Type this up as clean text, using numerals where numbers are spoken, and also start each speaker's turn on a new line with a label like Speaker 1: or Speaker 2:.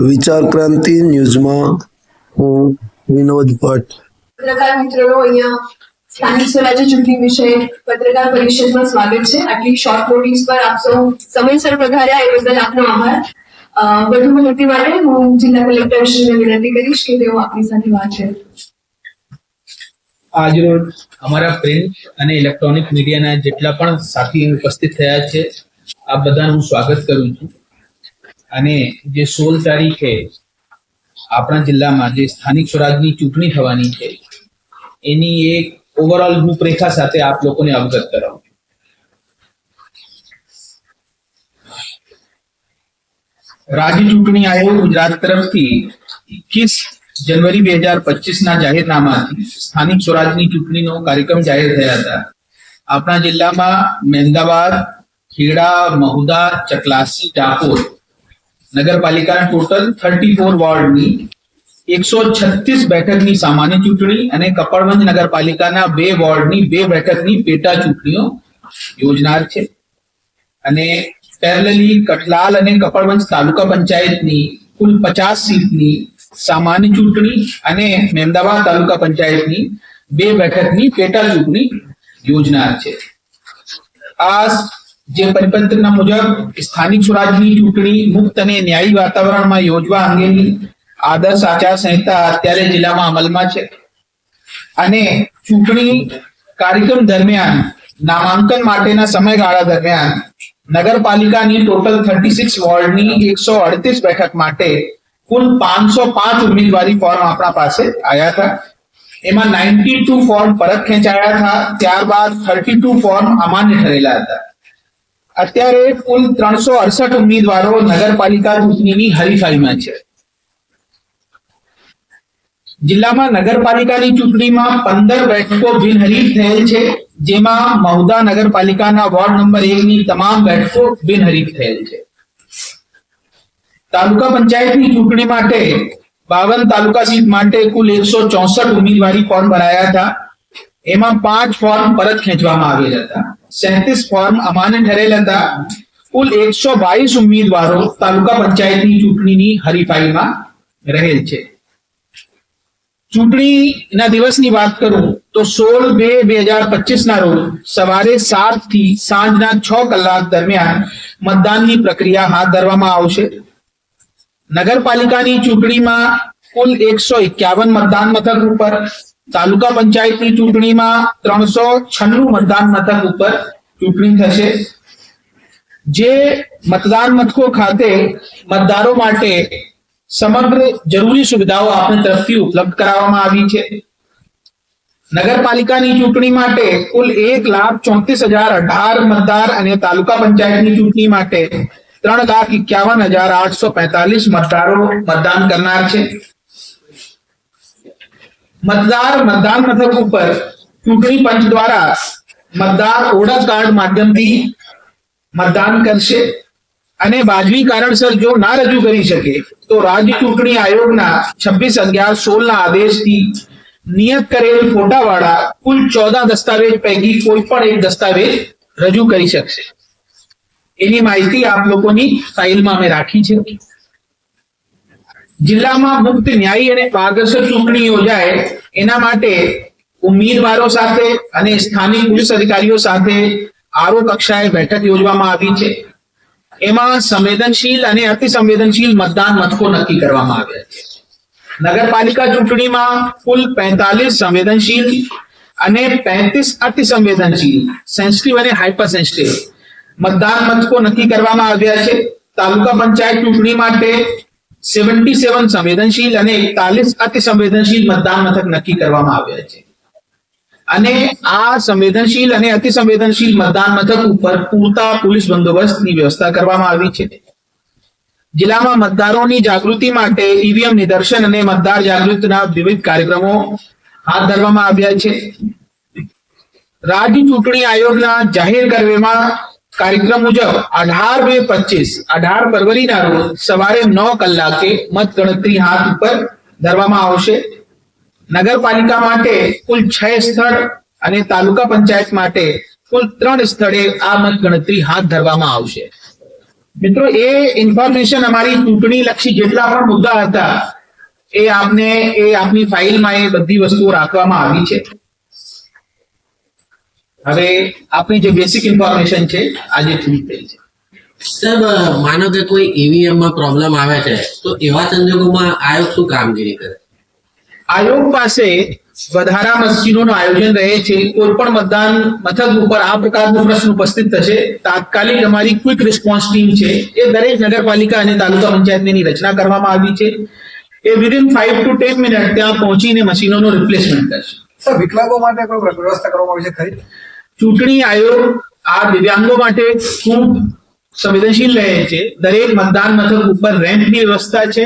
Speaker 1: વિચાર ક્રાંતિ ન્યૂઝમાં હું વિનોદ ભટ્ટ.
Speaker 2: પત્રકાર મિત્રો, અહીંયા સ્થાનિક સ્વરાજ્ય ચૂંટણી વિશે પત્રકાર પરિષદમાં સ્વાગત છે. આટલી શોર્ટ નોટિસ પર આપ સૌ સમયસર પધાર્યા એ બદલ આપનો આભાર. વધુ માહિતી માટે હું જિલ્લા કલેક્ટરશ્રીને વિનંતી કરીશ કે તેઓ આપની સાથે વાત કરે.
Speaker 3: આજરોજ અમારા પ્રિન્ટ અને ઇલેક્ટ્રોનિક મીડિયાના જેટલા પણ સાથી ઉપસ્થિત થયા છે, આ બધાનું હું સ્વાગત કરું છું. અને જે 16 તારીખે આપણા જિલ્લામાં જે સ્થાનિક સ્વરાજની ચૂંટણી થવાની છે એની એક ઓવરઓલ રૂપરેખા સાથે આપ લોકોને અવગત કરાવું છું. રાજ્ય ચૂંટણી આયોગ ગુજરાત તરફથી 21 જનવરી 2025 ના જાહેરનામાથી સ્થાનિક સ્વરાજની ચૂંટણીનો કાર્યક્રમ જાહેર થયા હતા. આપણા જિલ્લામાં મહેમદાવાદ, ખેડા, મહુધા, ચકલાસી, ડાકોર નગરપાલિકાના ટોટલ 34 વોર્ડની 136 બેઠકની સામાન્ય ચૂંટણી અને કપડવંજ નગરપાલિકાના 2 વોર્ડની 2 બેઠકની પેટા ચૂંટણીઓ યોજનાર છે. અને પેરેલલી કટલાલ અને કપડવંજ તાલુકા પંચાયતની કુલ 50 સીટની સામાન્ય ચૂંટણી અને મહેમદાવાદ તાલુકા પંચાયતની 2 બેઠકની પેટા ચૂંટણી યોજનાર છે. આ જે પરિપત્રના મુજબ સ્થાનિક સ્વરાજની ચૂંટણી મુક્ત અને ન્યાયી વાતાવરણમાં યોજવા અંગેની આદર્શ આચાર સંહિતા અત્યારે જિલ્લામાં અમલમાં છે. અને ચૂંટણી કાર્યક્રમ દરમિયાન નામાંકન માટેના સમયગાળા દરમિયાન નગરપાલિકાની ટોટલ 36 વોર્ડની 138 બેઠક માટે કુલ 505 ઉમેદવારી ફોર્મ આપણા પાસે આવ્યા હતા. એમાં 92 ફોર્મ પરત ખેંચાયા હતા. ત્યારબાદ 32 ફોર્મ અમાન્ય ઠરેલા હતા. અત્યારે કુલ 368 ઉમેદવારો નગરપાલિકા ચૂંટણીની હરીફાઈમાં છે. જિલ્લામાં નગરપાલિકાની ચૂંટણીમાં 15 બેઠકો બિનહરીફ થયેલ છે, જેમાં મહુધા નગરપાલિકાના વોર્ડ નંબર 1 ની તમામ બેઠકો બિનહરીફ થયેલ છે. તાલુકા પંચાયતની ચૂંટણી માટે 52 તાલુકા સીટ માટે કુલ 164 ઉમેદવારી ફોર્મ ભરાયા હતા. એમાં 5 ફોર્મ પરત ખેંચવામાં આવેલ હતા. 37 ફોર્મ અમાન્ય ઠરેલ હતા. કુલ 122 ઉમેદવારો તાલુકા પંચાયતની ચૂંટણીની હરીફાઈમાં રહેલ છે. ચૂંટણીના દિવસની વાત કરું તો 16/2/2025 ના રોજ સવારે 7 થી સાંજના 6 કલાક દરમિયાન મતદાનની પ્રક્રિયા હાથ ધરવામાં આવશે. નગરપાલિકાની ચૂંટણીમાં કુલ 151 મતદાન મથક ઉપર, તાલુકા પંચાયતની ચૂંટણીમાં 396 મતદાન મથક ઉપર ચૂંટણી થશે. જે મતદાન મથકો ખાતે મતદારો માટે સમગ્ર જરૂરી સુવિધાઓ આપણી તરફથી ઉપલબ્ધ કરાવવામાં આવી છે. નગરપાલિકાની ચૂંટણી માટે કુલ 1,34,018 મતદાર અને તાલુકા પંચાયતની ચૂંટણી માટે 3,51,845 મતદારો મતદાન કરનાર છે. મતદાર મતદાન મથક ઉપર ચૂંટણી પંચ દ્વારા મતદાર ઓળખ કાર્ડ માધ્યમથી મતદાન કરશે. અને વાજબી કારણસર જો ના રજૂ કરી શકે તો રાજ્ય ચૂંટણી આયોગના 26/11/16 ના આદેશથી નિયત કરેલ ફોટાવાળા કુલ 14 દસ્તાવેજ પૈકી કોઈ પણ એક દસ્તાવેજ રજૂ કરી શકશે. એની માહિતી આપ લોકોની ફાઇલમાં અમે રાખી છે. જિલ્લામાં મુક્ત, ન્યાયી અને પારદર્શક ચૂંટણી યોજાય એના માટે ઉમેદવારો સાથે અને સ્થાનિક પોલીસ અધિકારીઓ સાથે આરઓ કક્ષાએ બેઠક યોજવામાં આવી છે. એમાં સંવેદનશીલ અને અતિ સંવેદનશીલ મતદાન મથકો નક્કી કરવામાં આવ્યા છે. નગરપાલિકા ચૂંટણીમાં કુલ 45 સંવેદનશીલ અને 35 અતિ સંવેદનશીલ સેન્સિટિવ અને હાઇપર સેન્સિટિવ મતદાન મથકો નક્કી કરવામાં આવ્યા છે. તાલુકા પંચાયત ચૂંટણી માટે 77 સંવેદનશીલ અને 41 અતિ સંવેદનશીલ મતદાન મથક નક્કી કરવામાં આવ્યા છે. અને આ સંવેદનશીલ અને અતિ સંવેદનશીલ મતદાન મથક ઉપર પૂરતા પોલીસ બંદોબસ્તની વ્યવસ્થા કરવામાં આવી છે. જિલ્લામાં મતદારોની જાગૃતિ માટે ઈવીએમ નિદર્શન અને મતદાર જાગૃતિના વિવિધ કાર્યક્રમો હાથ ધરવામાં આવ્યા છે. રાજ્ય ચૂંટણી આયોગના જાહેર કરેલા કાર્યક્રમ મુજબ 18 ફરવરીના રોજ સવારે 9 કલાકે મતગણતરી હાથ ઉપર ધરવામાં આવશે. નગરપાલિકા માટે કુલ 6 સ્થળ અને તાલુકા પંચાયત માટે કુલ 3 સ્થળે આ મતગણતરી હાથ ધરવામાં આવશે. મિત્રો એ ઇન્ફોર્મેશન અમારી ચૂંટણી લક્ષી જેટલા પણ મુદ્દા હતા એ આપની ફાઇલમાં એ બધી વસ્તુઓ રાખવામાં આવી છે. હવે આપની જે બેસિક ઇન્ફોર્મેશન છે આજે પૂરી થઈ છે.
Speaker 4: સાહેબ, માનો કે કોઈ ઈવીએમ માં પ્રોબ્લેમ આવે છે તો એવા સંજોગોમાં આયોગ શું કામગીરી કરે?
Speaker 3: આયોગ પાસે વધારા મશીનોનું આયોજન રહે છે. કોઈ પણ મતદાન મથક ઉપર આ પ્રકારનો પ્રશ્ન ઉપસ્થિત થશે, તાત્કાલિક અમારી ક્વિક રિસ્પોન્સ ટીમ છે એ દરેક નગરપાલિકા અને તાલુકા પંચાયતની રચના કરવામાં આવી છે. એ વિધિન 5 to 10 મિનિટ ત્યાં પહોંચીને મશીનોનું રિપ્લેસમેન્ટ કરશે.
Speaker 5: સર, વિકલાંગો માટે કોઈ વ્યવસ્થા કરવામાં આવી છે ખરી?
Speaker 3: ચૂંટણી આયોગ આ દિવ્યાંગો માટે ખૂબ સંવેદનશીલ રહે છે. દરેક મતદાન મથક ઉપર રેમ્પની વ્યવસ્થા છે.